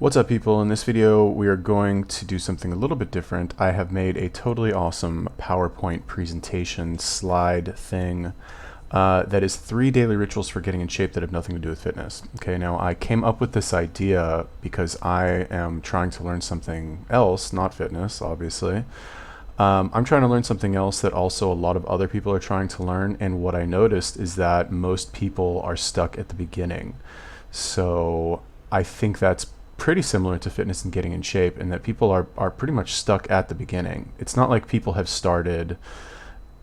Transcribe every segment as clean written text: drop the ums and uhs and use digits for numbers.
What's up, people? In this video we are going to do something a little bit different. I have made a totally awesome PowerPoint presentation slide thing that is 3 daily rituals for getting in shape that have nothing to do with fitness. Okay, now I came up with this idea because I am trying to learn something else, not fitness, obviously. I'm trying to learn something else that also a lot of other people are trying to learn, and what I noticed is that most people are stuck at the beginning. So I think that's pretty similar to fitness and getting in shape, in that people are pretty much stuck at the beginning. It's not like people have started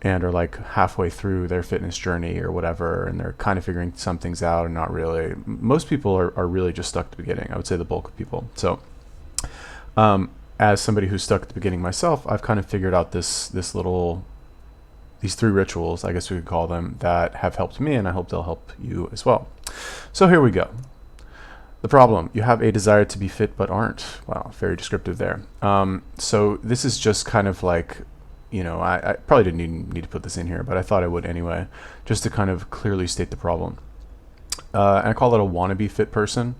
and are like halfway through their fitness journey or whatever, and they're kind of figuring some things out and not really. Most people are really just stuck at the beginning. I would say the bulk of people. So as somebody who's stuck at the beginning myself, I've kind of figured out these 3 rituals, I guess we could call them, that have helped me, and I hope they'll help you as well. So here we go. The problem: you have a desire to be fit but aren't. Wow, very descriptive there. So this is just kind of like, I probably didn't even need to put this in here, but I thought I would anyway, just to kind of clearly state the problem. And I call it a wannabe fit person.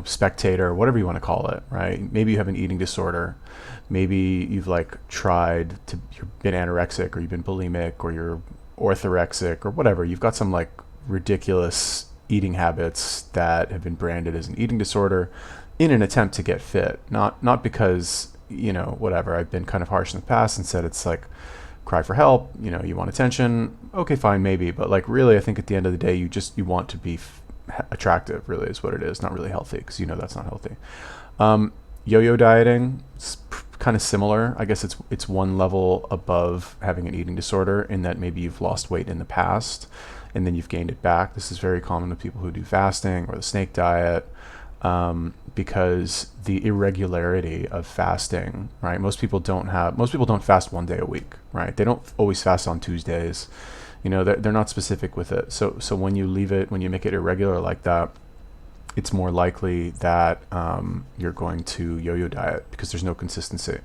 Spectator, whatever you want to call it, right? Maybe you have an eating disorder. Maybe you've you've been anorexic, or you've been bulimic, or you're orthorexic, or whatever. You've got some like ridiculous eating habits that have been branded as an eating disorder in an attempt to get fit. Not because, whatever, I've been kind of harsh in the past and said it's like cry for help, you want attention. Okay, fine, maybe. But like really, I think at the end of the day, you want to be attractive, really is what it is. Not really healthy, because that's not healthy. Yo-yo dieting is kind of similar. I guess it's one level above having an eating disorder, in that maybe you've lost weight in the past and then you've gained it back. This is very common with people who do fasting or the snake diet, because the irregularity of fasting, right? Most people don't fast one day a week, right? They don't always fast on Tuesdays. They're not specific with it. So when you make it irregular like that, it's more likely that you're going to yo-yo diet, because there's no consistency.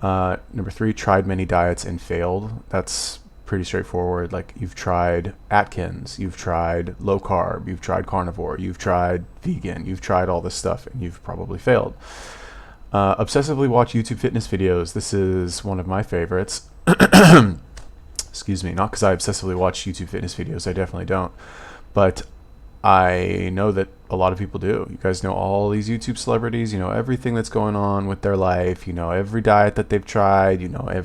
Number 3, tried many diets and failed. That's pretty straightforward. Like, you've tried Atkins, you've tried low carb, you've tried carnivore, you've tried vegan, you've tried all this stuff, and you've probably failed. Obsessively watch YouTube fitness videos. This is one of my favorites. Excuse me, not because I obsessively watch YouTube fitness videos, I definitely don't, but I know that a lot of people do. You guys know all these YouTube celebrities, everything that's going on with their life, every diet that they've tried, I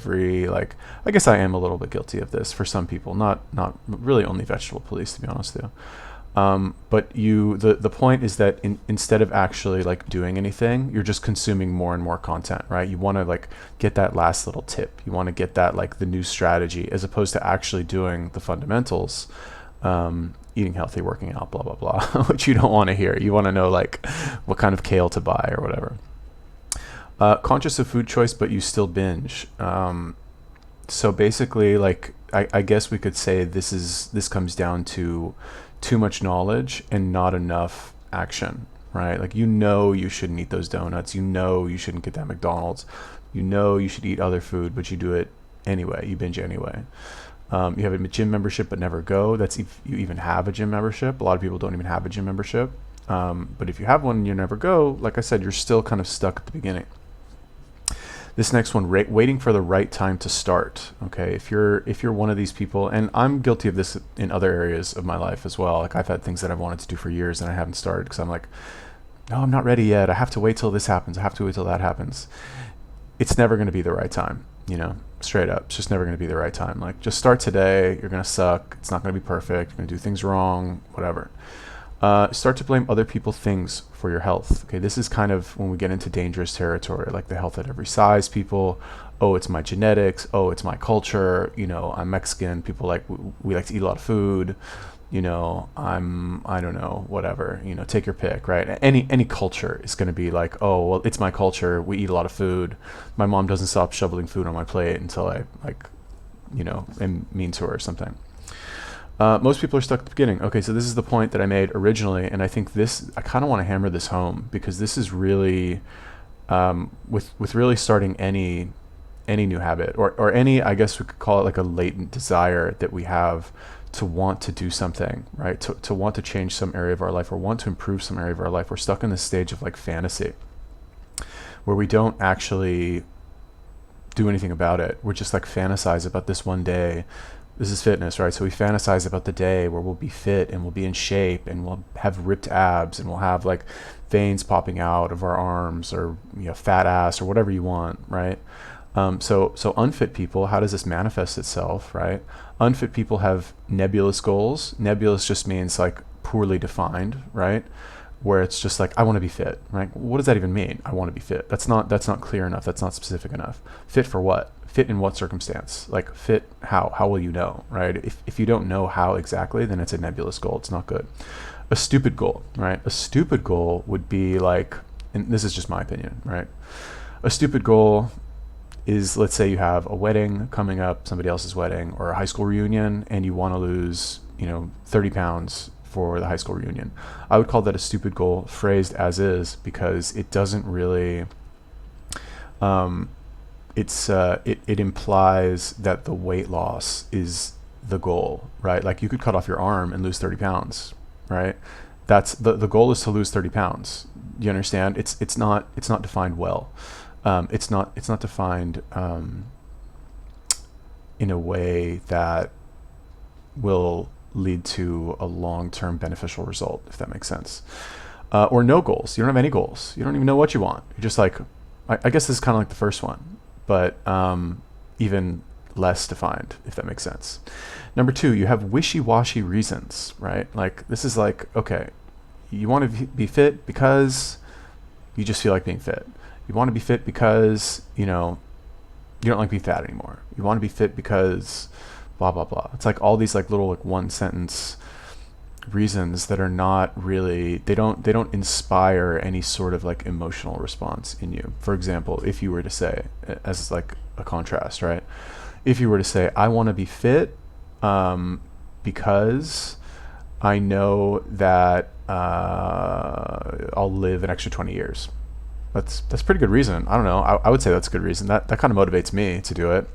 guess I am a little bit guilty of this for some people, not really only vegetable police, to be honest with you. But the point is that instead of actually like doing anything, you're just consuming more and more content, right? You want to like get that last little tip. You want to get that like the new strategy, as opposed to actually doing the fundamentals. Eating healthy, working out, blah blah blah, which you don't want to hear. You want to know like what kind of kale to buy or whatever. Conscious of food choice, but you still binge. So basically, like I guess we could say this comes down to too much knowledge and not enough action, right? Like, you shouldn't eat those donuts. You shouldn't get that McDonald's. You should eat other food, but you do it anyway. You binge anyway. You have a gym membership but never go. That's if you even have a gym membership. A lot of people don't even have a gym membership. But if you have one and you never go, like I said, you're still kind of stuck at the beginning. This next one, waiting for the right time to start. Okay, if you're one of these people, and I'm guilty of this in other areas of my life as well. Like, I've had things that I've wanted to do for years and I haven't started because I'm like, no, I'm not ready yet. I have to wait till this happens. I have to wait till that happens. It's never going to be the right time. Straight up, it's just never going to be the right time. Like, just start today. You're going to suck. It's not going to be perfect. You're going to do things wrong, whatever. Start to blame other people, things for your health. Okay, this is kind of when we get into dangerous territory, like the health at every size people. Oh, it's my genetics. Oh, it's my culture. I'm Mexican. People we like to eat a lot of food. I don't know, whatever, take your pick, right? Any culture is going to be like, oh, well, it's my culture. We eat a lot of food. My mom doesn't stop shoveling food on my plate until I am mean to her or something. Most people are stuck at the beginning. Okay, so this is the point that I made originally, and I think I kind of want to hammer this home, because this is really, with really starting any new habit, or any, I guess we could call it like a latent desire that we have to want to do something, right? To want to change some area of our life or want to improve some area of our life. We're stuck in this stage of like fantasy where we don't actually do anything about it. We're just like fantasize about this one day. This is fitness, right? So we fantasize about the day where we'll be fit and we'll be in shape and we'll have ripped abs and we'll have like veins popping out of our arms or, you know, fat ass or whatever you want, right? So unfit people, how does this manifest itself, right? Unfit people have nebulous goals. Nebulous just means like poorly defined, right? Where it's just like, I want to be fit, right? What does that even mean? I want to be fit. That's not clear enough. That's not specific enough. Fit for what? Fit in what circumstance? Like fit how? How will you know, right? If you don't know how exactly, then it's a nebulous goal. It's not good. A stupid goal, right? A stupid goal would be like, and this is just my opinion, right? A stupid goal is, let's say you have a wedding coming up, somebody else's wedding, or a high school reunion, and you want to lose, 30 pounds for the high school reunion. I would call that a stupid goal, phrased as is, because it doesn't really, it implies that the weight loss is the goal, right? Like you could cut off your arm and lose 30 pounds, right? That's the goal is to lose 30 pounds. You understand? It's not defined well. It's not defined in a way that will lead to a long-term beneficial result, if that makes sense. Or no goals. You don't have any goals. You don't even know what you want. You're just like, I guess this is kind of like the first one, but even less defined, if that makes sense. Number 2, you have wishy-washy reasons, right? Like this is like, okay, you want to be fit because you just feel like being fit. You want to be fit because, you don't like being fat anymore. You want to be fit because blah, blah, blah. It's like all these like little like one sentence reasons that are not really, they don't inspire any sort of like emotional response in you. For example, if you were to say, as like a contrast, right? If you were to say, I want to be fit because I know that I'll live an extra 20 years. That's a pretty good reason. I don't know. I would say that's a good reason. That kind of motivates me to do it.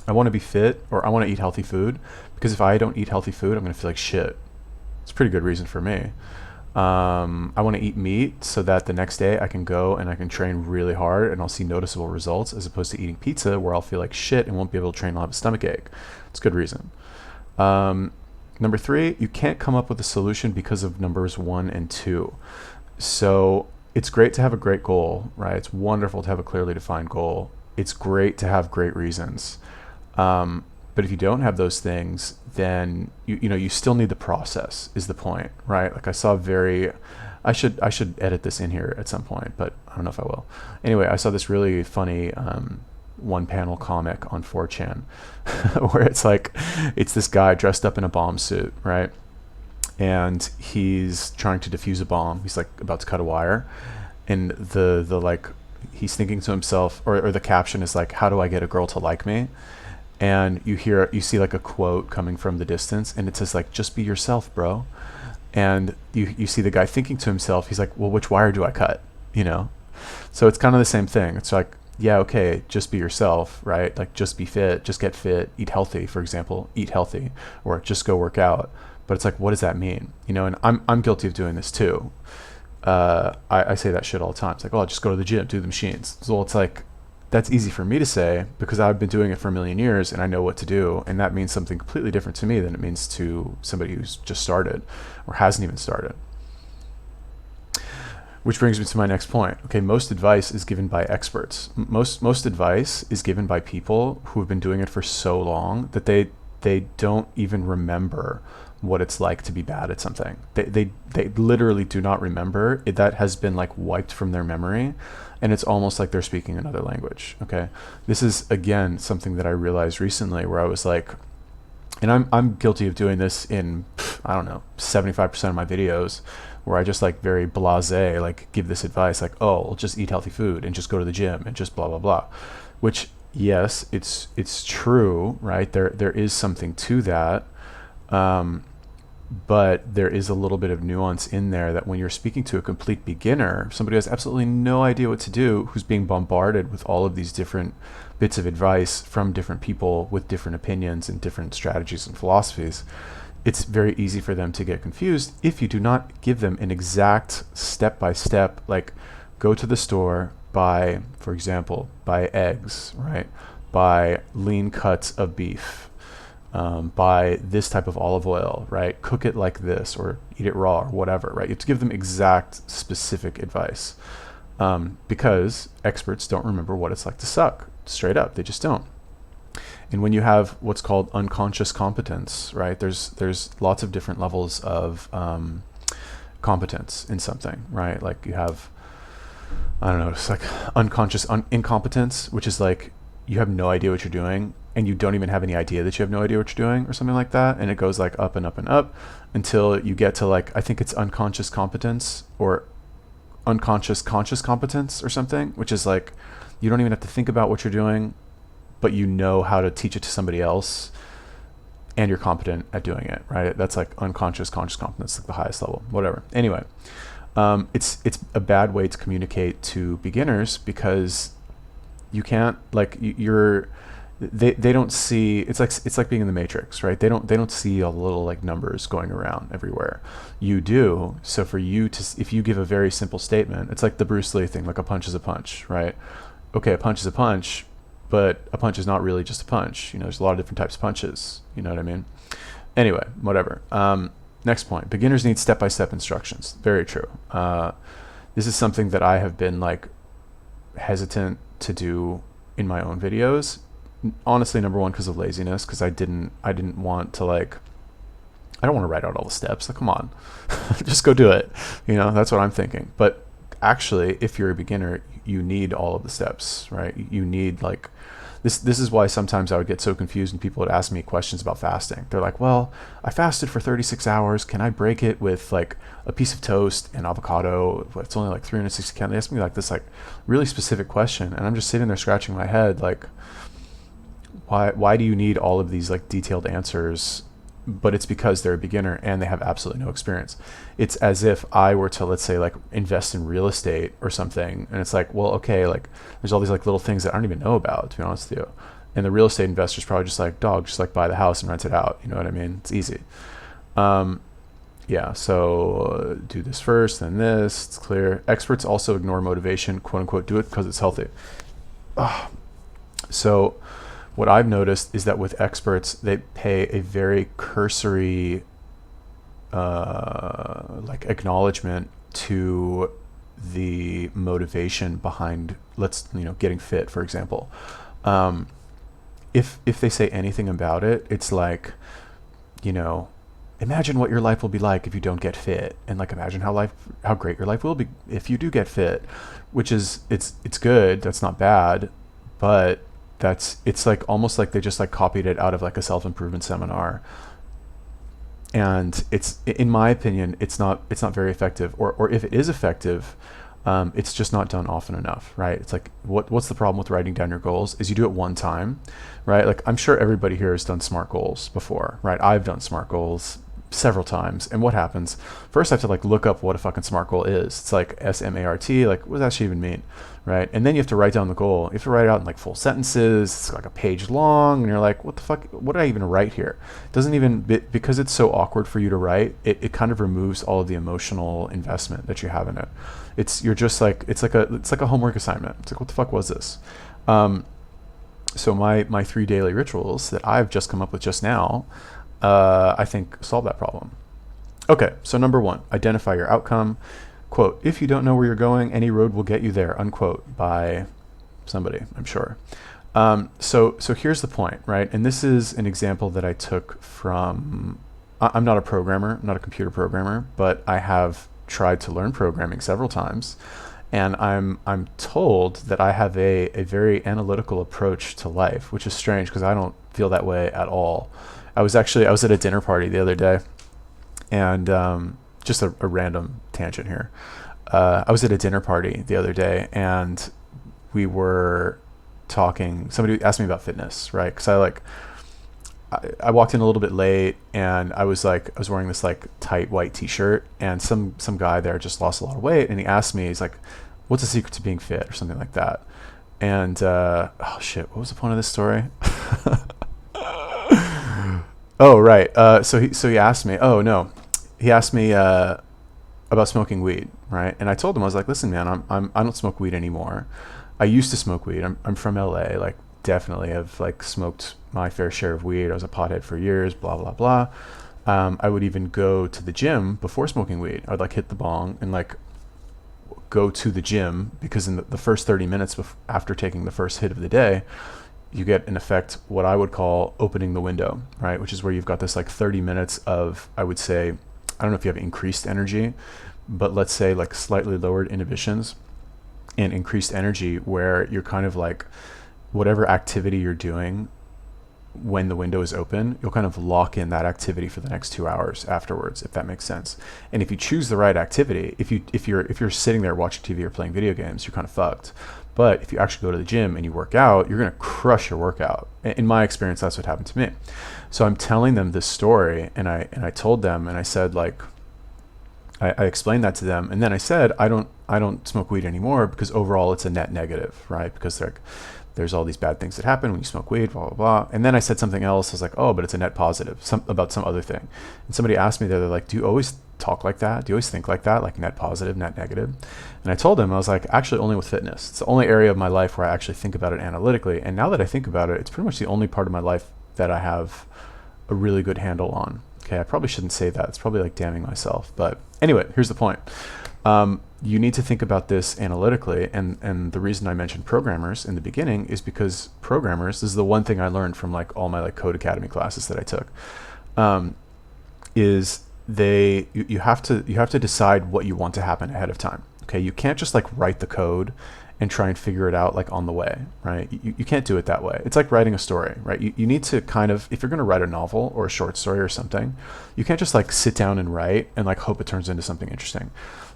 I want to be fit, or I want to eat healthy food, because if I don't eat healthy food, I'm going to feel like shit. It's a pretty good reason for me. I want to eat meat so that the next day I can go and I can train really hard and I'll see noticeable results, as opposed to eating pizza where I'll feel like shit and won't be able to train and I'll have a stomach ache. It's a good reason. Number 3, you can't come up with a solution because of numbers 1 and 2. So it's great to have a great goal, right? It's wonderful to have a clearly defined goal. It's great to have great reasons. But if you don't have those things, then you still need the process, is the point, right? Like I should edit this in here at some point, but I don't know if I will. Anyway, I saw this really funny one panel comic on 4chan where it's this guy dressed up in a bomb suit, right? And he's trying to defuse a bomb. He's like about to cut a wire, and the like he's thinking to himself, or the caption is like, how do I get a girl to like me? And you see like a quote coming from the distance, and it says like, just be yourself, bro. And you see the guy thinking to himself, he's like, well, which wire do I cut? So it's kind of the same thing. It's like, yeah, okay, just be yourself, right? Like just be fit, just get fit, eat healthy, for example, eat healthy, or just go work out. But it's like, what does that mean? And I'm guilty of doing this too. I say that shit all the time. It's like, oh, just go to the gym, do the machines. So it's like, that's easy for me to say because I've been doing it for a million years and I know what to do. And that means something completely different to me than it means to somebody who's just started or hasn't even started. Which brings me to my next point. Okay, most advice is given by experts. Most advice is given by people who have been doing it for so long that they don't even remember what it's like to be bad at something. They literally do not remember it. That has been like wiped from their memory, and it's almost like they're speaking another language. Okay, this is again something that I realized recently, where I was like, and I'm guilty of doing this in, I don't know, 75% of my videos, where I just like very blasé, like give this advice like, oh, I'll just eat healthy food and just go to the gym and just blah blah blah, which yes, it's true, right? There is something to that. But there is a little bit of nuance in there that when you're speaking to a complete beginner, somebody who has absolutely no idea what to do, who's being bombarded with all of these different bits of advice from different people with different opinions and different strategies and philosophies, it's very easy for them to get confused if you do not give them an exact step-by-step, like go to the store, buy, for example, buy eggs, right? Buy lean cuts of beef, buy this type of olive oil, right? Cook it like this, or eat it raw, or whatever, right? You have to give them exact, specific advice, because experts don't remember what it's like to suck. Straight up, they just don't. And when you have what's called unconscious competence, right? There's lots of different levels of competence in something, right? Like you have, I don't know, it's like unconscious incompetence, which is like you have no idea what you're doing, and you don't even have any idea that you have no idea what you're doing, or something like that. And it goes like up and up and up until you get to like, I think it's unconscious competence or unconscious conscious competence or something, which is like you don't even have to think about what you're doing, but you know how to teach it to somebody else, and you're competent at doing it, right? That's like unconscious conscious competence, like the highest level, whatever. Anyway, it's a bad way to communicate to beginners, because you can't, like, they don't see, it's like being in the Matrix, right? They don't see all the little like numbers going around everywhere. You do. So for you to, if you give a very simple statement, it's like the Bruce Lee thing, like a punch is a punch, right? Okay, a punch is a punch, but a punch is not really just a punch. You know, there's a lot of different types of punches. You know what I mean? Anyway, whatever. Next point, beginners need step-by-step instructions. Very true. This is something that I have been like hesitant to do in my own videos. Honestly, number one, because of laziness, because I didn't want to, like, I don't want to write out all the steps. Like, come on, just go do it. You know, that's what I'm thinking. But actually, if you're a beginner, you need all of the steps, right? You need, like, this is why sometimes I would get so confused when people would ask me questions about fasting. They're like, well, I fasted for 36 hours. Can I break it with like a piece of toast and avocado? It's only like 360 calories. They ask me like this like really specific question, and I'm just sitting there scratching my head like, why do you need all of these like detailed answers? But it's because they're a beginner and they have absolutely no experience. It's as if I were to, let's say, like invest in real estate or something, and it's like, well, okay, like there's all these like little things that I don't even know about, to be honest with you. And the real estate investor's probably just like, dog, just like buy the house and rent it out. You know what I mean? It's easy. Yeah, so do this first, then this. It's clear. Experts also ignore motivation, quote unquote, do it because it's healthy. So what I've noticed is that with experts, they pay a very cursory like acknowledgement to the motivation behind, getting fit, for example. If they say anything about it, it's like, imagine what your life will be like if you don't get fit, and like imagine how great your life will be if you do get fit, which is it's good. That's not bad, but it's like almost like they just like copied it out of like a self-improvement seminar, and it's, in my opinion, it's not very effective, or if it is effective, it's just not done often enough, right? It's like what's the problem with writing down your goals is you do it one time, right? Like I'm sure everybody here has done SMART goals before, right? I've done SMART goals several times, and what happens? First I have to like look up what a fucking SMART goal is. It's like SMART, like what does that actually even mean, right? And then you have to write down the goal. You have to write it out in like full sentences. It's like a page long, and you're like, what the fuck, what did I even write here? It doesn't even, because it's so awkward for you to write, it kind of removes all of the emotional investment that you have in it. You're just like, it's like a homework assignment. It's like, what the fuck was this? So my 3 daily rituals that I've just come up with just now, I think solve that problem. Okay, so number 1, identify your outcome. Quote, if you don't know where you're going, any road will get you there, unquote, by somebody, I'm sure. So here's the point, right? And this is an example that I took from, I'm not a programmer, I'm not a computer programmer, but I have tried to learn programming several times. And I'm told that I have a very analytical approach to life, which is strange because I don't feel that way at all. I was at a dinner party the other day, and just a random tangent here. I was at a dinner party the other day, and we were talking. Somebody asked me about fitness, right? Because I walked in a little bit late, and I was wearing this like tight white T-shirt, and some guy there just lost a lot of weight, and he asked me, he's like, "What's the secret to being fit?" or something like that. And oh shit, what was the point of this story? Oh, right. So he asked me. Oh no, he asked me about smoking weed, right? And I told him, I was like, listen, man, I don't smoke weed anymore. I used to smoke weed. I'm from LA. Like, definitely have like smoked my fair share of weed. I was a pothead for years. Blah blah blah. I would even go to the gym before smoking weed. I'd like hit the bong and like go to the gym because in the first 30 minutes after taking the first hit of the day, you get in effect what I would call opening the window, right? Which is where you've got this like 30 minutes of, I would say, I don't know if you have increased energy, but let's say like slightly lowered inhibitions and increased energy where you're kind of like whatever activity you're doing when the window is open, you'll kind of lock in that activity for the next 2 hours afterwards, if that makes sense. And if you choose the right activity, if you're sitting there watching TV or playing video games, you're kind of fucked. But if you actually go to the gym and you work out, you're going to crush your workout. In my experience, that's what happened to me. So I'm telling them this story, and I told them, and I said like, I explained that to them, and then I said I don't smoke weed anymore because overall it's a net negative, right? Because there's all these bad things that happen when you smoke weed, blah blah blah. And then I said something else. I was like, oh, but it's a net positive, about some other thing. And somebody asked me there, they're like, do you always talk like that? Do you always think like that, like net positive, net negative? And I told them, I was like, actually only with fitness. It's the only area of my life where I actually think about it analytically. And now that I think about it, it's pretty much the only part of my life that I have a really good handle on. Okay, I probably shouldn't say that. It's probably like damning myself. But anyway, here's the point. You need to think about this analytically. And the reason I mentioned programmers in the beginning is because programmers, this is the one thing I learned from like all my like Code Academy classes that I took, is you have to decide what you want to happen ahead of time. Okay, you can't just like write the code and try and figure it out like on the way, right? You can't do it that way. It's like writing a story, right? You need to kind of, if you're going to write a novel or a short story or something, you can't just like sit down and write and like hope it turns into something interesting.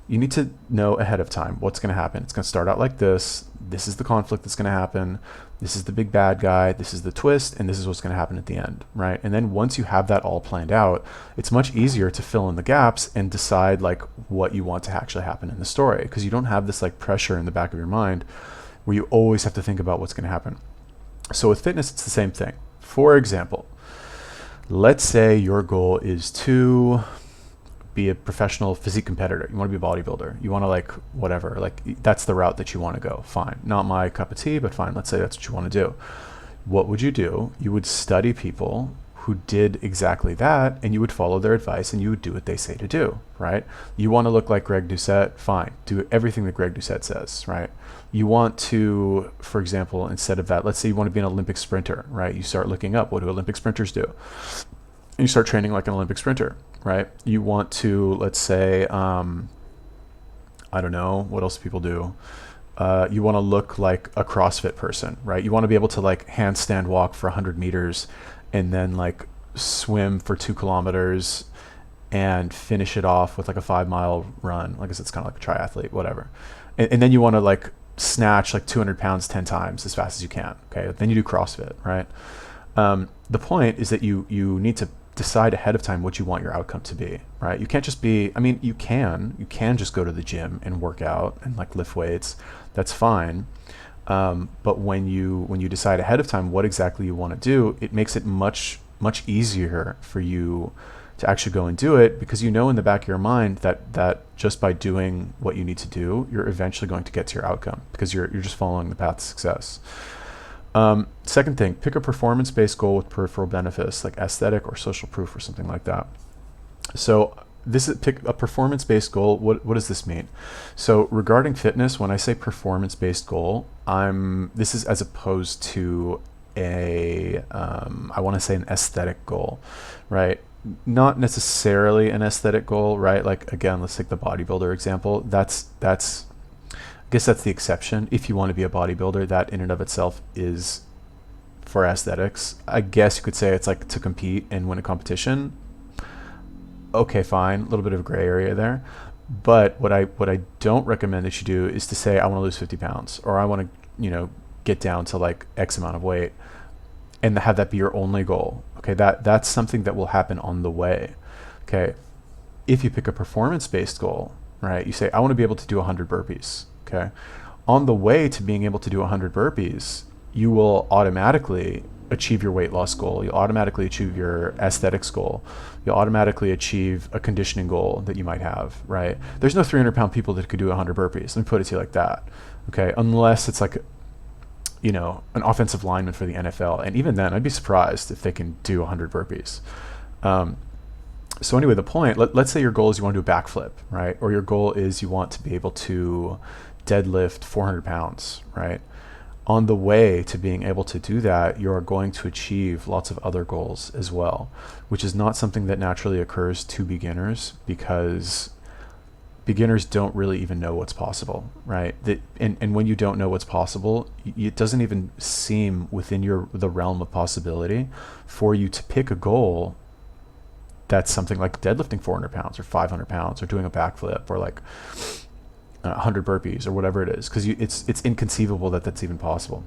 You need to know ahead of time what's going to happen. It's going to start out like this. This is the conflict that's going to happen. This is the big bad guy. This is the twist. And this is what's going to happen at the end, right? And then once you have that all planned out, it's much easier to fill in the gaps and decide like what you want to actually happen in the story, because you don't have this like pressure in the back of your mind where you always have to think about what's going to happen. So with fitness, it's the same thing. For example, let's say your goal is to be a professional physique competitor. You want to be a bodybuilder. You want to like whatever, like that's the route that you want to go. Fine. Not my cup of tea, but fine. Let's say that's what you want to do. What would you do? You would study people who did exactly that, and you would follow their advice and you would do what they say to do, right? You want to look like Greg Doucette? Fine. Do everything that Greg Doucette says, right? You want to, for example, instead of that, let's say you want to be an Olympic sprinter, right? You start looking up, what do Olympic sprinters do? And you start training like an Olympic sprinter, right? You want to, let's say, I don't know, what else do people do? You want to look like a CrossFit person, right? You want to be able to like handstand walk for 100 meters and then like swim for 2 kilometers and finish it off with like a 5-mile run. Like I said, it's kind of like a triathlete, whatever. And then you want to like snatch like 200 pounds 10 times as fast as you can. Okay. Then you do CrossFit, right? The point is that you need to decide ahead of time what you want your outcome to be, right? You can't just be, I mean, you can just go to the gym and work out and like lift weights. That's fine. But when you decide ahead of time what exactly you want to do, it makes it much easier for you to actually go and do it, because you know in the back of your mind that just by doing what you need to do, you're eventually going to get to your outcome, because you're just following the path to success. Second thing, pick a performance-based goal with peripheral benefits like aesthetic or social proof or something like that. So this is pick a performance-based goal. What does this mean? So regarding fitness, when I say performance-based goal, this is as opposed to I want to say an aesthetic goal, right? Not necessarily an aesthetic goal, right? Like again, let's take the bodybuilder example. That's I guess that's the exception. If you want to be a bodybuilder, that in and of itself is for aesthetics. I guess you could say it's like to compete and win a competition. Okay, fine, a little bit of a gray area there. But what I don't recommend that you do is to say I want to lose 50 pounds or I want to get down to like X amount of weight and have that be your only goal. Okay, that's something that will happen on the way. Okay, if you pick a performance-based goal, right? You say I want to be able to do 100 burpees. Okay, on the way to being able to do 100 burpees, you will automatically achieve your weight loss goal. You'll automatically achieve your aesthetics goal. You'll automatically achieve a conditioning goal that you might have, right? There's no 300-pound people that could do 100 burpees. Let me put it to you like that, okay? Unless it's like, you know, an offensive lineman for the NFL. And even then, I'd be surprised if they can do 100 burpees. So anyway, the point, let's say your goal is you want to do a backflip, right? Or your goal is you want to be able to deadlift 400 pounds, right? On the way to being able to do that, you are going to achieve lots of other goals as well, which is not something that naturally occurs to beginners, because beginners don't really even know what's possible, right? And when you don't know what's possible, it doesn't even seem within the realm of possibility for you to pick a goal that's something like deadlifting 400 pounds or 500 pounds or doing a backflip or like 100 burpees or whatever it is, because it's inconceivable that that's even possible.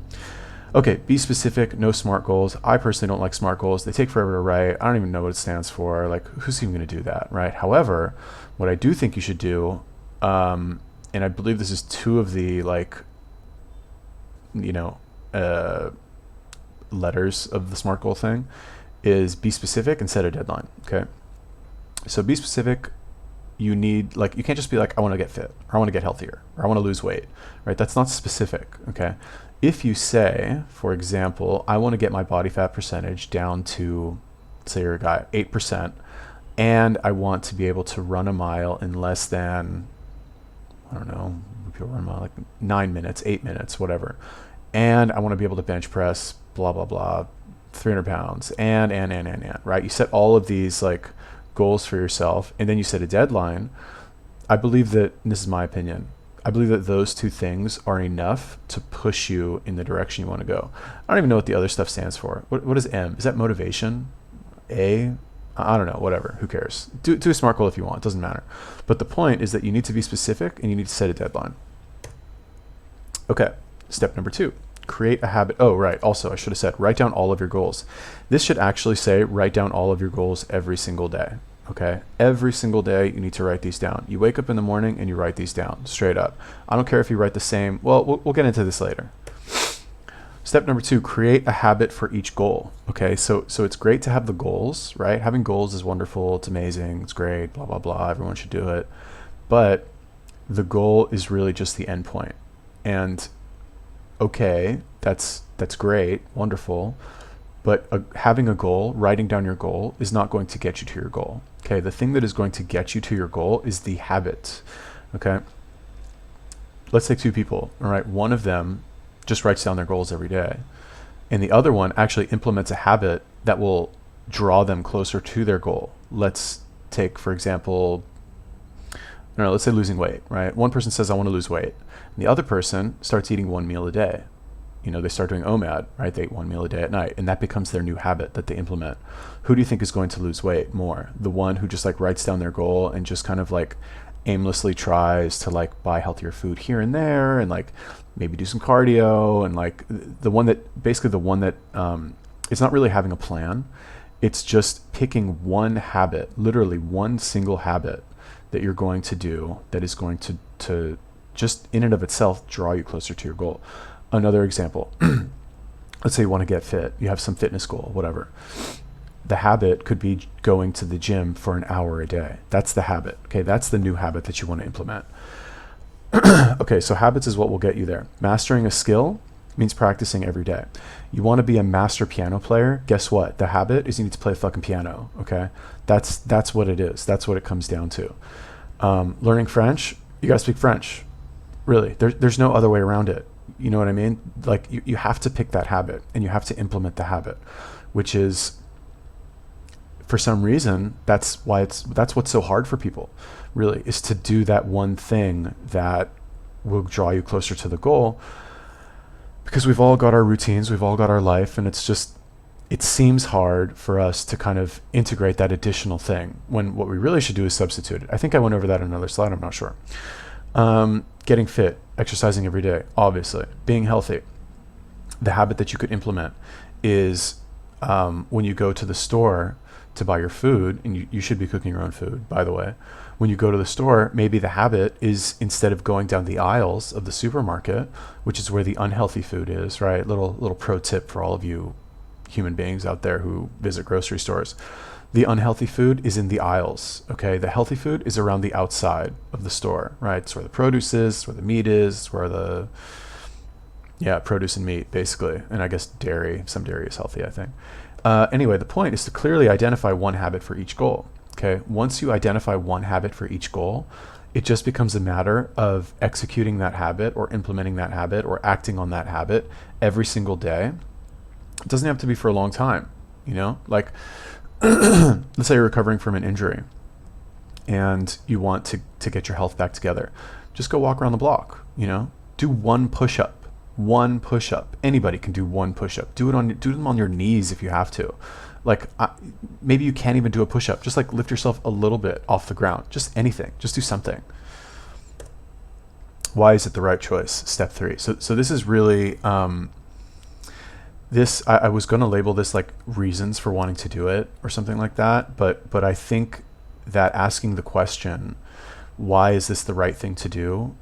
Okay, be specific, no SMART goals. I personally don't like SMART goals. They take forever to write. I don't even know what it stands for. Like, who's even going to do that, right? However, what I do think you should do, and I believe this is two of the, like, you know, letters of the SMART goal thing, is be specific and set a deadline, okay? So be specific. You need, like, you can't just be like, I want to get fit, or I want to get healthier, or I want to lose weight, right? That's not specific, okay? If you say, for example, I want to get my body fat percentage down to, say you're a guy, 8%, and I want to be able to run a mile in less than, I don't know, people run a mile like 9 minutes, 8 minutes, whatever. And I want to be able to bench press, blah, blah, blah, 300 pounds, and, right? You set all of these, like, goals for yourself, and then you set a deadline. I believe that, and this is my opinion, I believe that those two things are enough to push you in the direction you want to go. I don't even know what the other stuff stands for. What is M? Is that motivation? A? I don't know, whatever, who cares? Do a SMART goal if you want, it doesn't matter. But the point is that you need to be specific and you need to set a deadline. Okay, step number 2. Create a habit. Oh, right. Also, I should have said, write down all of your goals. This should actually say, write down all of your goals every single day. Okay. Every single day, you need to write these down. You wake up in the morning and you write these down straight up. I don't care if you write the same. Well, we'll get into this later. Step number 2, create a habit for each goal. Okay. So it's great to have the goals, right? Having goals is wonderful. It's amazing. It's great. Blah, blah, blah. Everyone should do it. But the goal is really just the end point. And okay, that's great, wonderful, but having a goal, writing down your goal, is not going to get you to your goal. Okay, the thing that is going to get you to your goal is the habit. Okay, let's take 2 people. All right, one of them just writes down their goals every day, and the other one actually implements a habit that will draw them closer to their goal. Let's take, for example, let's say losing weight, right? One person says, I want to lose weight. And the other person starts eating 1 meal a day. You know, they start doing OMAD, right? They eat 1 meal a day at night, and that becomes their new habit that they implement. Who do you think is going to lose weight more? The one who just like writes down their goal and just kind of like aimlessly tries to like buy healthier food here and there and like maybe do some cardio, and like the one that is not really having a plan. It's just picking one habit, literally one single habit that you're going to do that is going to just in and of itself draw you closer to your goal. Another example, let's say you want to get fit, you have some fitness goal, whatever. The habit could be going to the gym for an hour a day. That's the habit. Okay, that's the new habit that you want to implement. Okay, so habits is what will get you there. Mastering a skill means practicing every day. You want to be a master piano player, guess what? The habit is you need to play fucking piano, okay? That's what it is. That's what it comes down to. Learning French, you gotta speak French. Really, there's no other way around it. You know what I mean? Like you have to pick that habit and you have to implement the habit, which is, for some reason, that's what's so hard for people, really, is to do that one thing that will draw you closer to the goal. Because we've all got our routines, we've all got our life, and it seems hard for us to kind of integrate that additional thing when what we really should do is substitute it. I think I went over that in another slide, I'm not sure. Getting fit, exercising every day, obviously, being healthy. The habit that you could implement is when you go to the store to buy your food, and you should be cooking your own food, by the way. When you go to the store, maybe the habit is, instead of going down the aisles of the supermarket, which is where the unhealthy food is, right? Little pro tip for all of you human beings out there who visit grocery stores. The unhealthy food is in the aisles, okay? The healthy food is around the outside of the store, right? It's where the produce is, it's where the meat is, it's where the, yeah, produce and meat, basically. And I guess dairy, some dairy is healthy, I think. Anyway, the point is to clearly identify one habit for each goal, okay? Once you identify one habit for each goal, it just becomes a matter of executing that habit or implementing that habit or acting on that habit every single day. It doesn't have to be for a long time, you know? Like, let's say you're recovering from an injury and you want to get your health back together. Just go walk around the block, you know? Do one push-up. One push-up. Anybody can do one push-up. Do them on your knees if you have to. Like, maybe you can't even do a push-up. Just like lift yourself a little bit off the ground. Just anything. Just do something. Why is it the right choice? Step 3. So this is really, I was going to label this like reasons for wanting to do it or something like that. But I think that asking the question, why is this the right thing to do?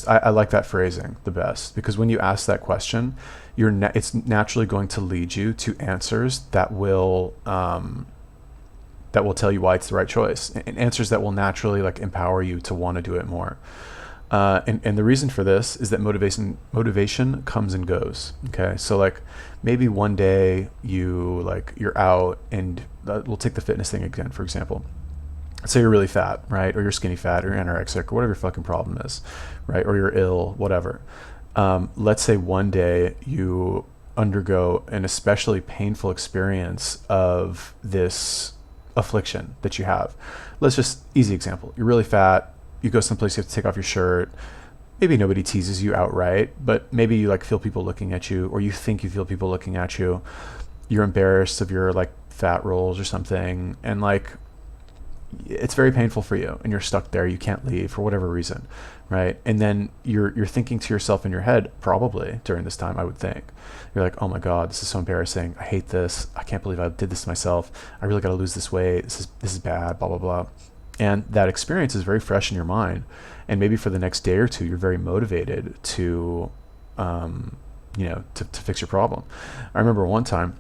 I like that phrasing the best, because when you ask that question, it's naturally going to lead you to answers that will tell you why it's the right choice, and answers that will naturally like empower you to want to do it more. And the reason for this is that motivation comes and goes. Okay, so like maybe one day you're out, and we'll take the fitness thing again, for example. Say you're really fat, right? Or you're skinny fat, or you're anorexic, or whatever your fucking problem is, right? Or you're ill, whatever. Let's say one day you undergo an especially painful experience of this affliction that you have. Easy example. You're really fat. You go someplace, you have to take off your shirt. Maybe nobody teases you outright, but maybe you like feel people looking at you, or you think you feel people looking at you. You're embarrassed of your like fat rolls or something, and like, it's very painful for you, and you're stuck there. You can't leave for whatever reason, right? And then you're thinking to yourself in your head, probably during this time, I would think, you're like, oh my God, this is so embarrassing. I hate this. I can't believe I did this to myself. I really got to lose this weight. This is bad, blah, blah, blah. And that experience is very fresh in your mind. And maybe for the next day or two, you're very motivated to, to fix your problem. I remember one time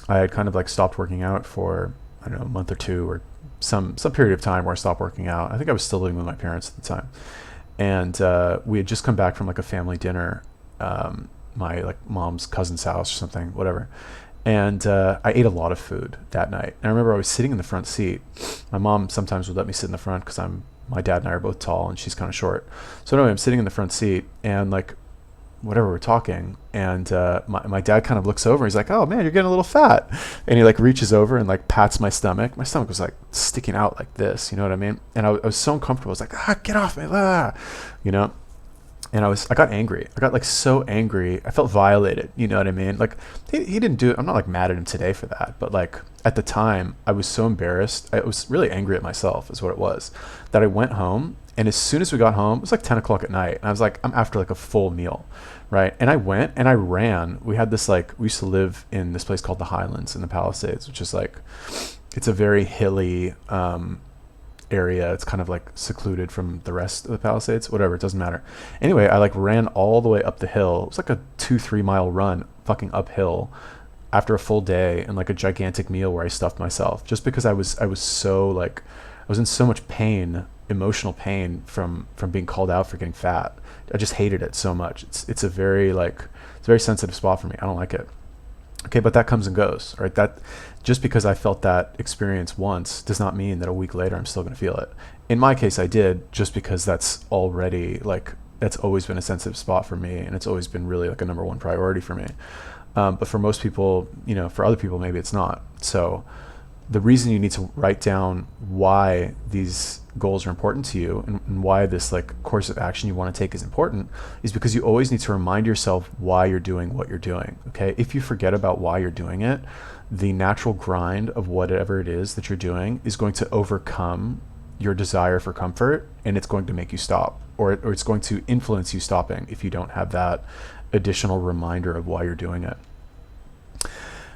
I had kind of like stopped working out for, I don't know, a month or two, or some period of time where I stopped working out. I think I was still living with my parents at the time. And we had just come back from like a family dinner, my like mom's cousin's house or something, whatever. And I ate a lot of food that night. And I remember I was sitting in the front seat. My mom sometimes would let me sit in the front because my dad and I are both tall and she's kind of short. So anyway, I'm sitting in the front seat, and like, whatever, we're talking, and my dad kind of looks over. He's like, oh man, you're getting a little fat. And he like reaches over and like pats my stomach. My stomach was like sticking out like this, you know what I mean? And I was so uncomfortable. I was like, get off me, you know? And I got angry. I got like so angry. I felt violated, you know what I mean? Like he didn't do it. I'm not like mad at him today for that, but like at the time I was so embarrassed. I was really angry at myself is what it was, that I went home. And as soon as we got home, it was like 10 o'clock at night. And I was like, I'm after like a full meal, right? And I went and I ran. We had this we used to live in this place called the Highlands in the Palisades, which is like, it's a very hilly area. It's kind of like secluded from the rest of the Palisades, whatever, it doesn't matter. Anyway, I like ran all the way up the hill. It was like a 2-3 mile run fucking uphill after a full day and like a gigantic meal where I stuffed myself, just because I was so like, I was in so much pain, emotional pain from being called out for getting fat. I just hated it so much. It's a very sensitive spot for me. I don't like it. Okay, but that comes and goes, right? That just because I felt that experience once does not mean that a week later I'm still going to feel it. In my case, I did, just because that's already like, that's always been a sensitive spot for me, and it's always been really like a number one priority for me. But for most people, for other people, maybe it's not. So the reason you need to write down why these goals are important to you, and why this like course of action you want to take is important, is because you always need to remind yourself why you're doing what you're doing. Okay, if you forget about why you're doing it, the natural grind of whatever it is that you're doing is going to overcome your desire for comfort, and it's going to make you stop, or it's going to influence you stopping if you don't have that additional reminder of why you're doing it.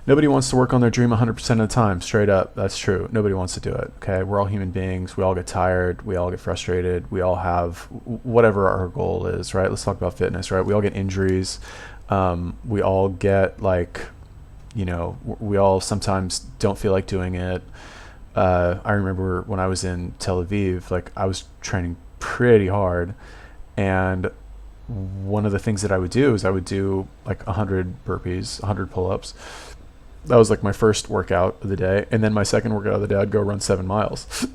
Nobody wants to work on their dream 100% of the time, straight up. That's true. Nobody wants to do it. Okay, we're all human beings. We all get tired. We all get frustrated. We all have whatever our goal is, right? Let's talk about fitness, right? We all get injuries. We all get like, We all sometimes don't feel like doing it. I remember when I was in Tel Aviv, like I was training pretty hard, and one of the things that I would do is I would do like 100 burpees, 100 pull-ups. That was like my first workout of the day. And then my second workout of the day, I'd go run 7 miles.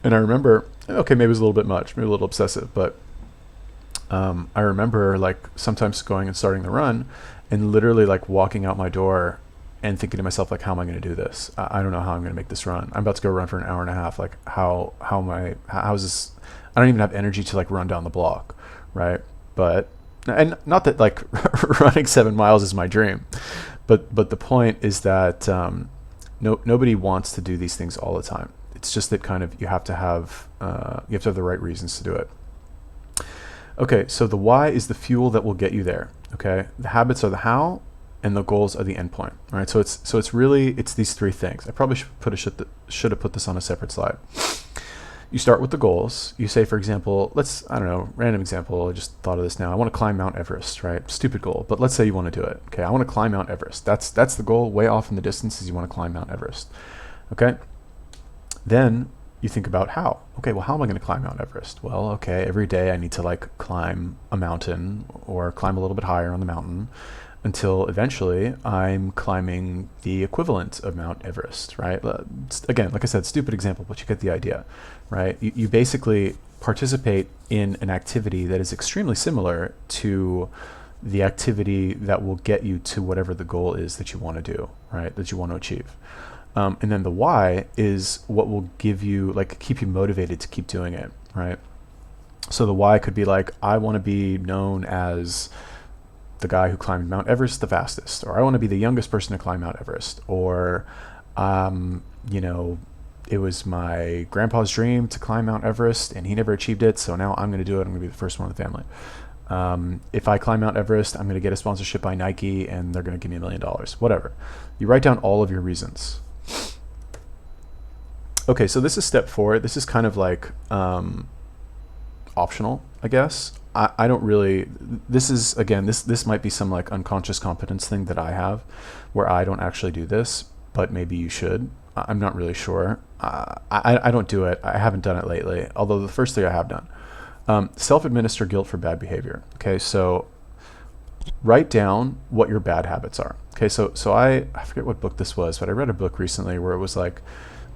And I remember, okay, maybe it was a little bit much, maybe a little obsessive, but I remember like sometimes going and starting the run and literally like walking out my door and thinking to myself, like, how am I going to do this? I don't know how I'm going to make this run. I'm about to go run for an hour and a half. Like, how is this? I don't even have energy to like run down the block, right? But, and not that like running 7 miles is my dream, but the point is that nobody wants to do these things all the time. It's just that kind of you have to have the right reasons to do it. Okay, so the why is the fuel that will get you there. Okay, the habits are the how, and the goals are the endpoint. All right, so it's really these three things. I probably should have put this on a separate slide. You start with the goals. You say, for example, I don't know, random example. I just thought of this now. I want to climb Mount Everest, right? Stupid goal, but let's say you want to do it. Okay, I want to climb Mount Everest. That's the goal. Way off in the distance is you want to climb Mount Everest. Okay, then you think about how. Okay, well, how am I going to climb Mount Everest? Well, okay, every day I need to like climb a mountain or climb a little bit higher on the mountain until eventually I'm climbing the equivalent of Mount Everest, right? Again, like I said, stupid example, but you get the idea, right? You basically participate in an activity that is extremely similar to the activity that will get you to whatever the goal is that you want to do, right? That you want to achieve. And then the why is what will give you, like, keep you motivated to keep doing it, right? So the why could be like, I want to be known as the guy who climbed Mount Everest the fastest, or I want to be the youngest person to climb Mount Everest, or, it was my grandpa's dream to climb Mount Everest and he never achieved it. So now I'm going to do it. I'm going to be the first one in the family. If I climb Mount Everest, I'm going to get a sponsorship by Nike and they're going to give me $1 million, whatever. You write down all of your reasons. Okay, so this is step 4. This is kind of like optional, I guess. I don't really, this is, again, this might be some like unconscious competence thing that I have where I don't actually do this, but maybe you should. I'm not really sure. I don't do it. I haven't done it lately, although the first thing I have done. Self-administer guilt for bad behavior. Okay, so write down what your bad habits are. Okay, so I forget what book this was, but I read a book recently where it was like,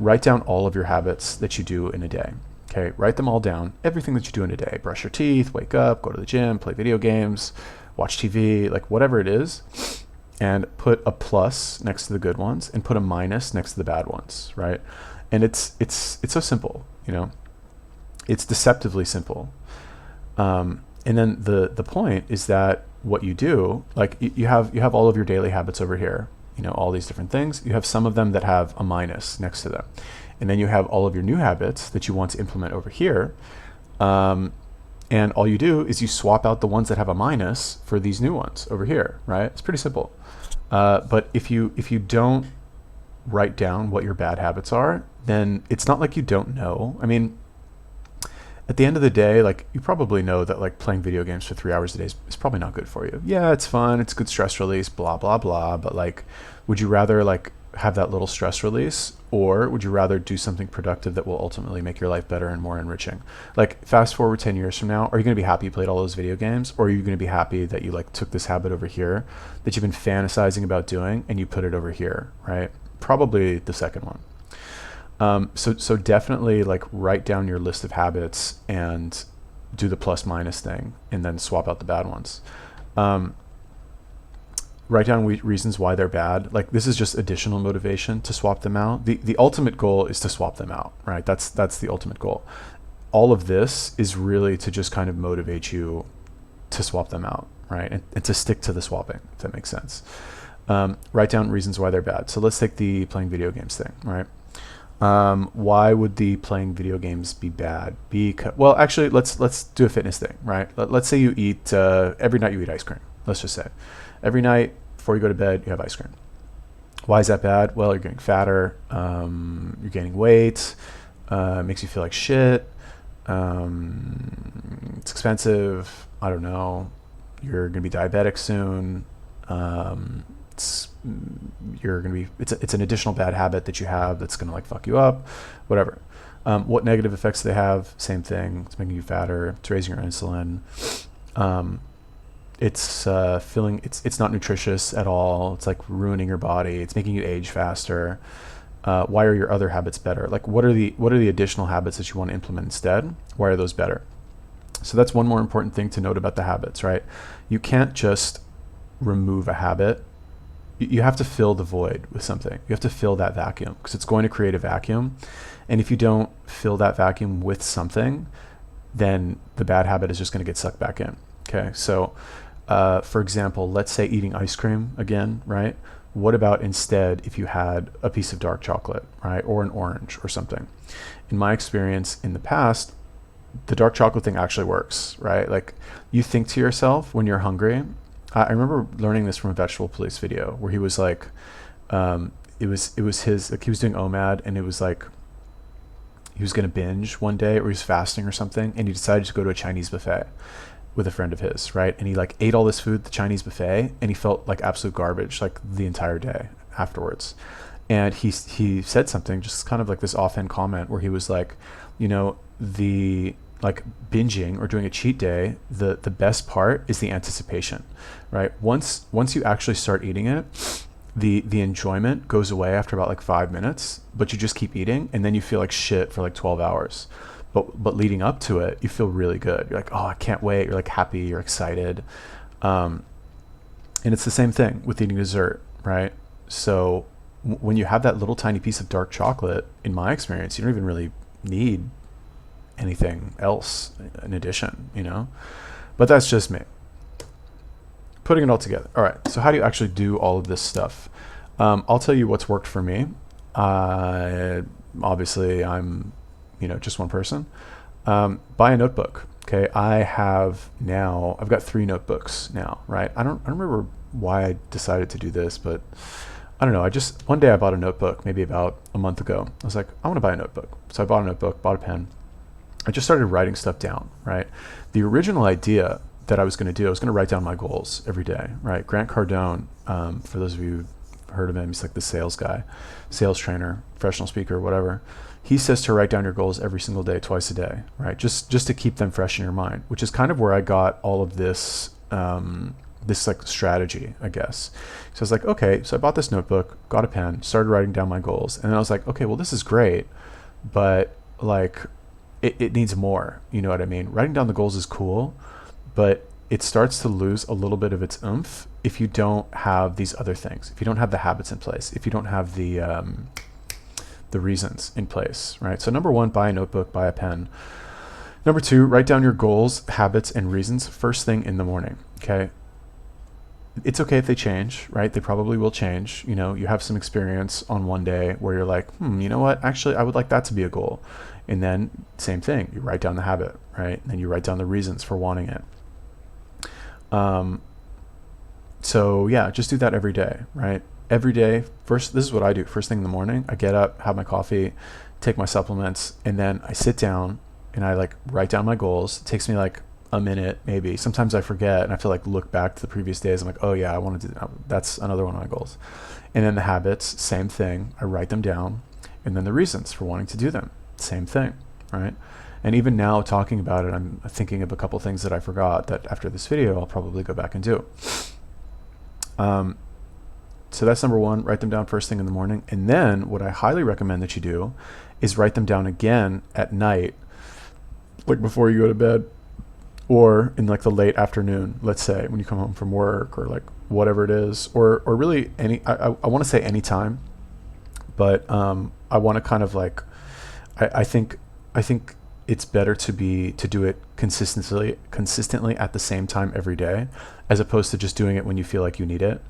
write down all of your habits that you do in a day. Okay, write them all down, everything that you do in a day. Brush your teeth, wake up, go to the gym, play video games, watch TV, like whatever it is, and put a plus next to the good ones and put a minus next to the bad ones, right? And it's so simple, it's deceptively simple. And then the point is that what you do, like you have all of your daily habits over here, all these different things. You have some of them that have a minus next to them. And then you have all of your new habits that you want to implement over here. And all you do is you swap out the ones that have a minus for these new ones over here, right? It's pretty simple. But if you don't write down what your bad habits are, then it's not like you don't know. I mean, at the end of the day, like you probably know that like playing video games for 3 hours a day is probably not good for you. Yeah, it's fun, it's good stress release, blah, blah, blah. But like, would you rather like have that little stress release, or would you rather do something productive that will ultimately make your life better and more enriching? Like fast forward 10 years from now, are you going to be happy you played all those video games, or are you going to be happy that you like took this habit over here that you've been fantasizing about doing and you put it over here, right? Probably the second one. So definitely like write down your list of habits and do the plus minus thing and then swap out the bad ones. Write down reasons why they're bad. Like this is just additional motivation to swap them out. The ultimate goal is to swap them out, right? That's the ultimate goal. All of this is really to just kind of motivate you to swap them out, right? And to stick to the swapping, if that makes sense. Write down reasons why they're bad. So let's take the playing video games thing, right? Why would the playing video games be bad? Well, actually, let's do a fitness thing, right? Let's say you eat every night you eat ice cream. Let's just say every night before you go to bed you have ice cream. Why is that bad? Well, you're getting fatter, you're gaining weight, makes you feel like shit, it's expensive, I don't know, you're gonna be diabetic soon, it's an additional bad habit that you have that's going to like fuck you up, whatever. What negative effects they have? Same thing. It's making you fatter. It's raising your insulin. It's it's not nutritious at all. It's like ruining your body. It's making you age faster. Why are your other habits better? Like what are the additional habits that you want to implement instead? Why are those better? So that's one more important thing to note about the habits, right? You can't just remove a habit. You have to fill the void with something. You have to fill that vacuum because it's going to create a vacuum. And if you don't fill that vacuum with something, then the bad habit is just going to get sucked back in. Okay. So, for example, let's say eating ice cream again, right? What about instead if you had a piece of dark chocolate, right? Or an orange or something? In my experience in the past, the dark chocolate thing actually works, right? Like you think to yourself when you're hungry. I remember learning this from a Vegetable Police video where he was like, it was his, like he was doing OMAD and it was like, he was going to binge one day or he was fasting or something. And he decided to go to a Chinese buffet with a friend of his, right? And he like ate all this food at the Chinese buffet and he felt like absolute garbage, like the entire day afterwards. And he said something, just kind of like this offhand comment where he was like, you know, the like binging or doing a cheat day, the best part is the anticipation, right? Once you actually start eating it, the enjoyment goes away after about like 5 minutes, but you just keep eating and then you feel like shit for like 12 hours. But leading up to it, you feel really good. You're like, oh, I can't wait. You're like happy, you're excited. And it's the same thing with eating dessert, right? So when you have that little tiny piece of dark chocolate, in my experience, you don't even really need anything else in addition, you know? But that's just me. Putting it all together. All right, so how do you actually do all of this stuff? I'll tell you what's worked for me. Obviously, I'm, just one person. Buy a notebook. Okay, I've got 3 notebooks now, right? I don't remember why I decided to do this, but I don't know. One day I bought a notebook, maybe about a month ago. I was like, I want to buy a notebook. So I bought a notebook, bought a pen. I just started writing stuff down, right? The original idea that I was going to write down my goals every day, right? Grant Cardone, for those of you who've heard of him, he's like the sales guy, sales trainer, professional speaker, whatever. He says to write down your goals every single day, twice a day, right? Just to keep them fresh in your mind, which is kind of where I got all of this, this like strategy, I guess. So I was like, okay, so I bought this notebook, got a pen, started writing down my goals. And then I was like, okay, well, this is great, but like it needs more, you know what I mean? Writing down the goals is cool, but it starts to lose a little bit of its oomph if you don't have these other things, if you don't have the habits in place, if you don't have the reasons in place, right? So number 1, buy a notebook, buy a pen. Number 2, write down your goals, habits, and reasons first thing in the morning, okay? It's okay if they change, right? They probably will change. You have some experience on one day where you're like, you know what? Actually, I would like that to be a goal. And then same thing, you write down the habit, right? And then you write down the reasons for wanting it. So yeah, just do that every day, right? Every day. First, this is what I do. First thing in the morning, I get up, have my coffee, take my supplements, and then I sit down and I like write down my goals. It takes me like a minute, maybe. Sometimes I forget and I have to like look back to the previous days. I'm like, oh yeah, I want to do that. That's another one of my goals. And then the habits, same thing. I write them down. And then the reasons for wanting to do them, same thing, right? And even now talking about it, I'm thinking of a couple things that I forgot that after this video, I'll probably go back and do. So that's number 1, write them down first thing in the morning. And then what I highly recommend that you do is write them down again at night, like before you go to bed, or in like the late afternoon, let's say when you come home from work or like whatever it is, or really I want to say any time, but I want to kind of like, I think it's better to do it consistently at the same time every day, as opposed to just doing it when you feel like you need it.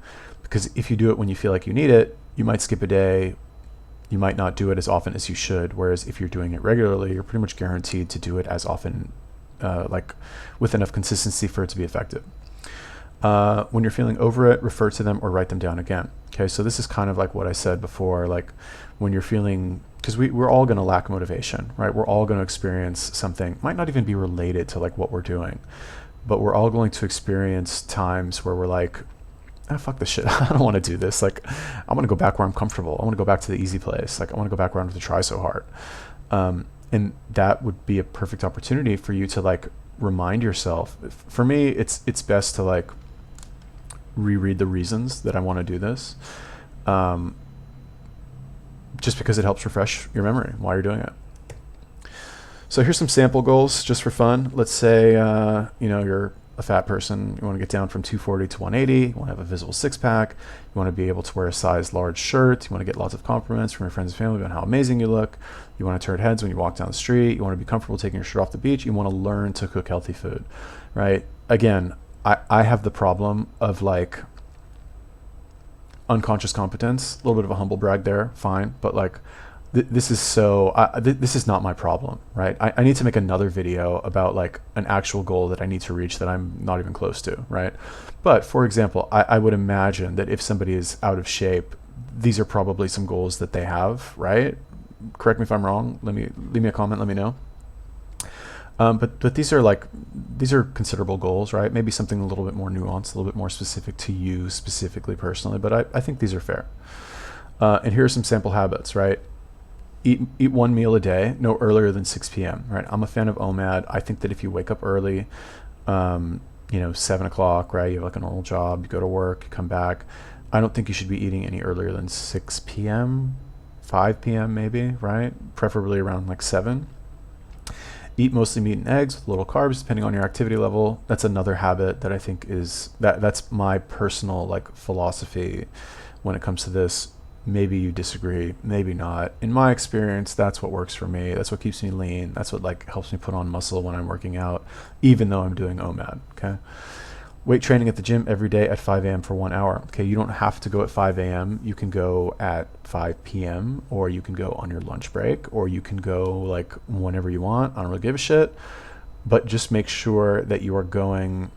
Because if you do it when you feel like you need it, you might skip a day, you might not do it as often as you should. Whereas if you're doing it regularly, you're pretty much guaranteed to do it as often, like with enough consistency for it to be effective. When you're feeling over it, refer to them or write them down again. Okay, so this is kind of like what I said before, like when you're feeling, because we're all going to lack motivation, right? We're all going to experience something, might not even be related to like what we're doing, but we're all going to experience times where we're like, fuck this shit. I don't want to do this. Like, I want to go back where I'm comfortable. I want to go back to the easy place. Like, I want to go back where I don't have to try so hard. And that would be a perfect opportunity for you to like remind yourself. For me, it's best to like reread the reasons that I want to do this, just because it helps refresh your memory while you're doing it. So here's some sample goals just for fun. Let's say you're a fat person. You want to get down from 240 to 180. You want to have a visible six-pack. You want to be able to wear a size large shirt. You want to get lots of compliments from your friends and family about how amazing you look. You want to turn heads when you walk down the street. You want to be comfortable taking your shirt off the beach. You want to learn to cook healthy food, right? Again, I have the problem of like unconscious competence. A little bit of a humble brag there, fine. But like, this is not my problem, right? I need to make another video about like an actual goal that I need to reach that I'm not even close to, right? But for example, I would imagine that if somebody is out of shape, these are probably some goals that they have, right? Correct me if I'm wrong. Leave me a comment, let me know. But these are considerable goals, right? Maybe something a little bit more nuanced, a little bit more specific to you specifically personally, but I think these are fair. And here are some sample habits, right? Eat one meal a day, no earlier than 6 p.m., right? I'm a fan of OMAD. I think that if you wake up early, 7 o'clock, right? You have like a normal job, you go to work, you come back. I don't think you should be eating any earlier than 6 p.m., 5 p.m. maybe, right? Preferably around like 7. Eat mostly meat and eggs with little carbs, depending on your activity level. That's another habit that I think that's my personal like philosophy when it comes to this. Maybe you disagree, maybe not. In my experience, that's what works for me. That's what keeps me lean. That's what like helps me put on muscle when I'm working out, even though I'm doing OMAD, okay? Weight training at the gym every day at 5 a.m. for 1 hour. Okay, you don't have to go at 5 a.m. You can go at 5 p.m. or you can go on your lunch break, or you can go like whenever you want. I don't really give a shit. But just make sure that you are going,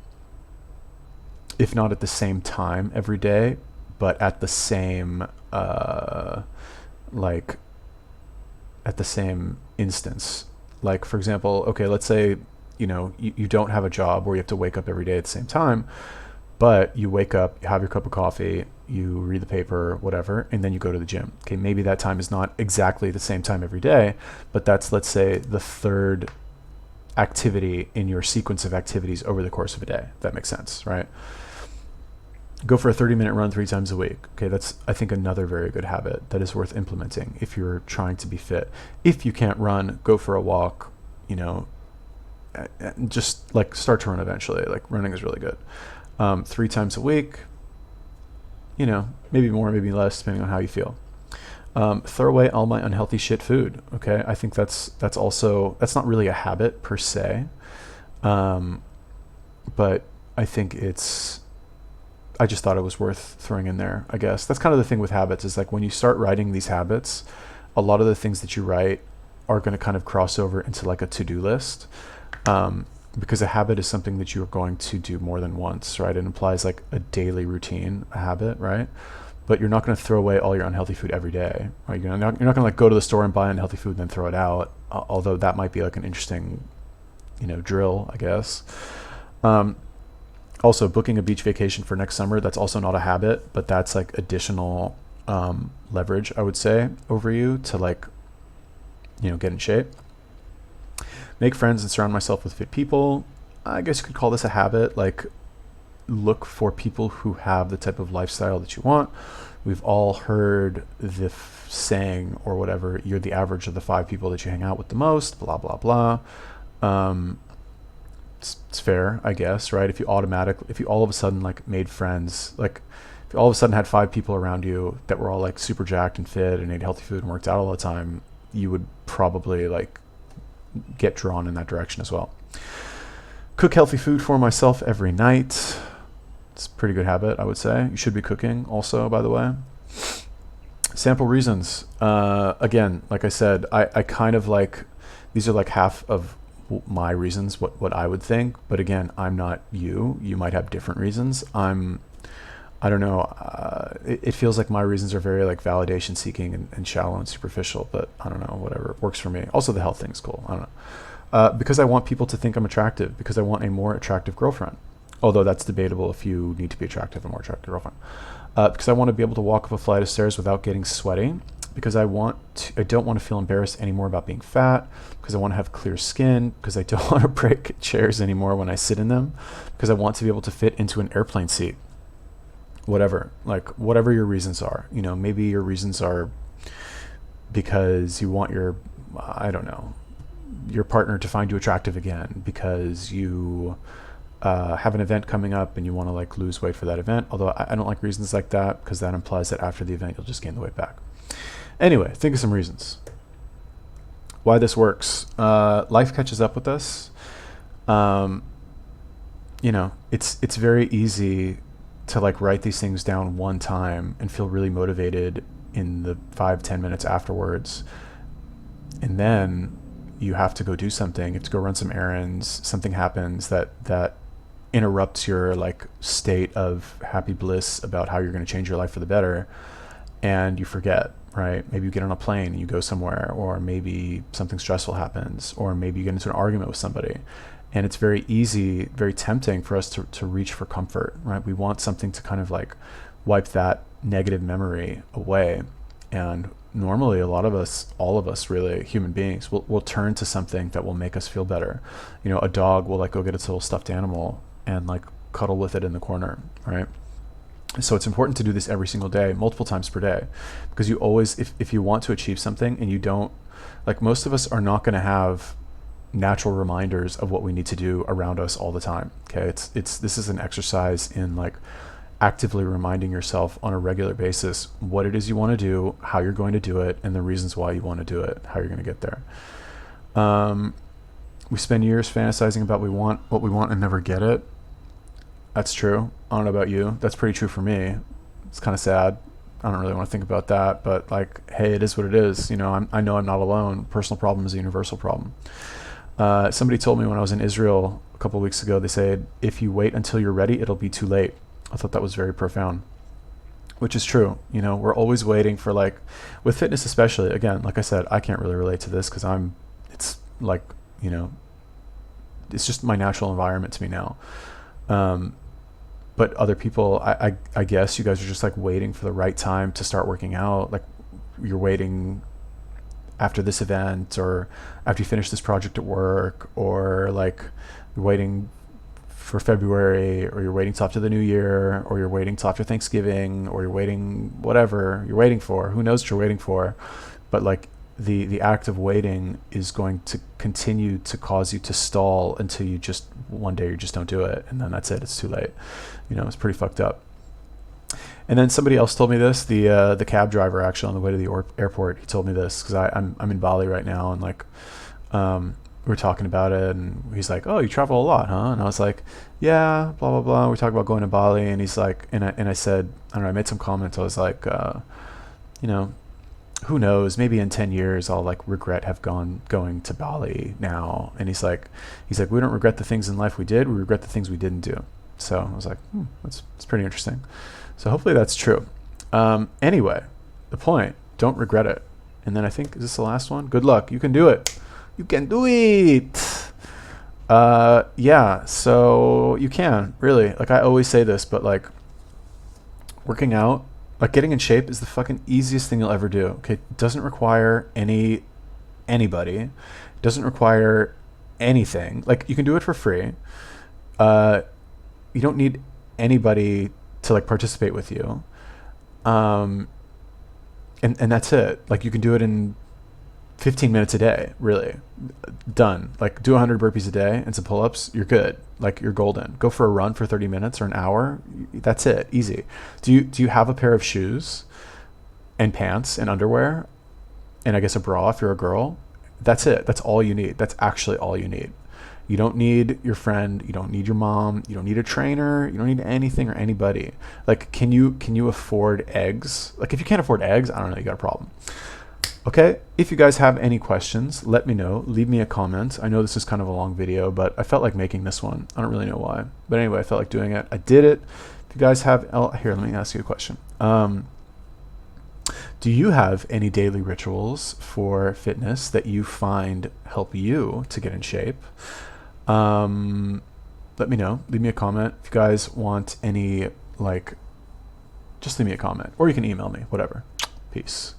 if not at the same time every day, but at the same at the same instance. Like for example, okay, let's say you don't have a job where you have to wake up every day at the same time, but you wake up, you have your cup of coffee, you read the paper, whatever, and then you go to the gym. Okay, maybe that time is not exactly the same time every day, but that's, let's say, the third activity in your sequence of activities over the course of a day. That makes sense, right? Go for a 30-minute run 3 times a week. Okay, that's, I think, another very good habit that is worth implementing if you're trying to be fit. If you can't run, go for a walk, just like start to run eventually. Like running is really good. 3 times a week, maybe more, maybe less, depending on how you feel. Throw away all my unhealthy shit food. Okay, I think that's not really a habit per se, but I think I just thought it was worth throwing in there. I guess that's kind of the thing with habits, is like when you start writing these habits, a lot of the things that you write are going to kind of cross over into like a to-do list, because a habit is something that you're going to do more than once, right? It implies like a daily routine, a habit, right? But you're not going to throw away all your unhealthy food every day, right? You're not going to like go to the store and buy unhealthy food and then throw it out, although that might be like an interesting, drill, I guess. Also, booking a beach vacation for next summer, that's also not a habit, but that's like additional leverage, I would say, over you to like, get in shape. Make friends and surround myself with fit people. I guess you could call this a habit. Like, look for people who have the type of lifestyle that you want. We've all heard the saying or whatever, you're the average of the 5 people that you hang out with the most, blah, blah, blah. It's fair, I guess, right? If you all of a sudden like made friends, like if you all of a sudden had 5 people around you that were all like super jacked and fit and ate healthy food and worked out all the time, you would probably like get drawn in that direction as well. Cook healthy food for myself every night. It's a pretty good habit, I would say. You should be cooking also, by the way. Sample reasons. Again, like I said, I kind of like, these are like half of my reasons, what I would think. But again, I'm not you. You might have different reasons. I don't know. It feels like my reasons are very like validation seeking and shallow and superficial, but I don't know, whatever works for me. Also the health thing's cool. I don't know. Because I want people to think I'm attractive, because I want a more attractive girlfriend. although that's debatable if you need to be attractive and more attractive girlfriend. Because I want to be able to walk up a flight of stairs without getting sweaty. Because I don't want to feel embarrassed anymore about being fat. Because I want to have clear skin. Because I don't want to break chairs anymore when I sit in them. Because I want to be able to fit into an airplane seat. Whatever, like whatever your reasons are. You know, maybe your reasons are because you want your, I don't know, your partner to find you attractive again, because you have an event coming up and you want to like lose weight for that event. Although I don't like reasons like that, because that implies that after the event you'll just gain the weight back. Anyway, think of some reasons why this works. Life catches up with us. You know, it's very easy to like write these things down one time and feel really motivated in the 5-10 minutes afterwards, and then you have to go do something. You have to go run some errands. Something happens that interrupts your like state of happy bliss about how you're going to change your life for the better, and you forget, right? Maybe you get on a plane and you go somewhere, or maybe something stressful happens, or maybe you get into an argument with somebody. And it's very easy, very tempting for us to reach for comfort, right? We want something to kind of like wipe that negative memory away. And normally a lot of us, all of us really, human beings, will turn to something that will make us feel better. You know, a dog will like go get its little stuffed animal and like cuddle with it in the corner, right? So it's important to do this every single day, multiple times per day, because you always, if you want to achieve something and you don't, like most of us are not going to have natural reminders of what we need to do around us all the time. Okay, this is an exercise in like actively reminding yourself on a regular basis what it is you want to do, how you're going to do it, and the reasons why you want to do it, how you're going to get there. We spend years fantasizing about what we want and never get it. That's true. I don't know about you. That's pretty true for me. It's kind of sad. I don't really want to think about that, but like, hey, it is what it is. You know, I know I'm not alone. Personal problem is a universal problem. Somebody told me when I was in Israel a couple of weeks ago, they said, if you wait until you're ready, it'll be too late. I thought that was very profound, which is true. You know, we're always waiting for, like, with fitness especially, again, like I said, I can't really relate to this because it's like, you know, it's just my natural environment to me now. But other people, I guess you guys are just like waiting for the right time to start working out. Like you're waiting after this event, or after you finish this project at work, or like you're waiting for February, or you're waiting till after the new year, or you're waiting till after Thanksgiving, or you're waiting whatever you're waiting for. Who knows what you're waiting for? But like the act of waiting is going to continue to cause you to stall until you just one day you just don't do it, and then that's it. It's too late. You know, it's pretty fucked up. And then somebody else told me this, the cab driver actually on the way to the airport, he told me this, because I'm in Bali right now, and like we were talking about it, and he's like, oh, you travel a lot, huh? And I was like, yeah, blah blah blah. We talked about going to Bali, and he's like, and I said, I don't know, I made some comments. I was like, you know, who knows, maybe in 10 years I'll like regret going to Bali now. And he's like, we don't regret the things in life we did, we regret the things we didn't do. So I was like, that's pretty interesting. So hopefully that's true. Anyway, the point, don't regret it. And then I think, is this the last one? Good luck. You can do it. You can do it. Yeah, so you can, really. Like I always say this, but like working out, like getting in shape is the fucking easiest thing you'll ever do. Okay, it doesn't require anybody. It doesn't require anything. Like you can do it for free. You don't need anybody to like participate with you. And that's it. Like you can do it in 15 minutes a day, really. Done. Like do 100 burpees a day and some pull-ups, you're good. Like you're golden. Go for a run for 30 minutes or an hour. That's it. Easy. Do you have a pair of shoes and pants and underwear and I guess a bra if you're a girl? That's it. That's all you need. That's actually all you need. You don't need your friend. You don't need your mom. You don't need a trainer. You don't need anything or anybody. Like, can you afford eggs? Like, if you can't afford eggs, I don't know, you got a problem. Okay, if you guys have any questions, let me know. Leave me a comment. I know this is kind of a long video, but I felt like making this one. I don't really know why. But anyway, I felt like doing it. I did it. If you guys have... Here, let me ask you a question. Do you have any daily rituals for fitness that you find help you to get in shape? let me know. Leave me a comment. If you guys want any, like, just leave me a comment. Or you can email me, whatever. Peace.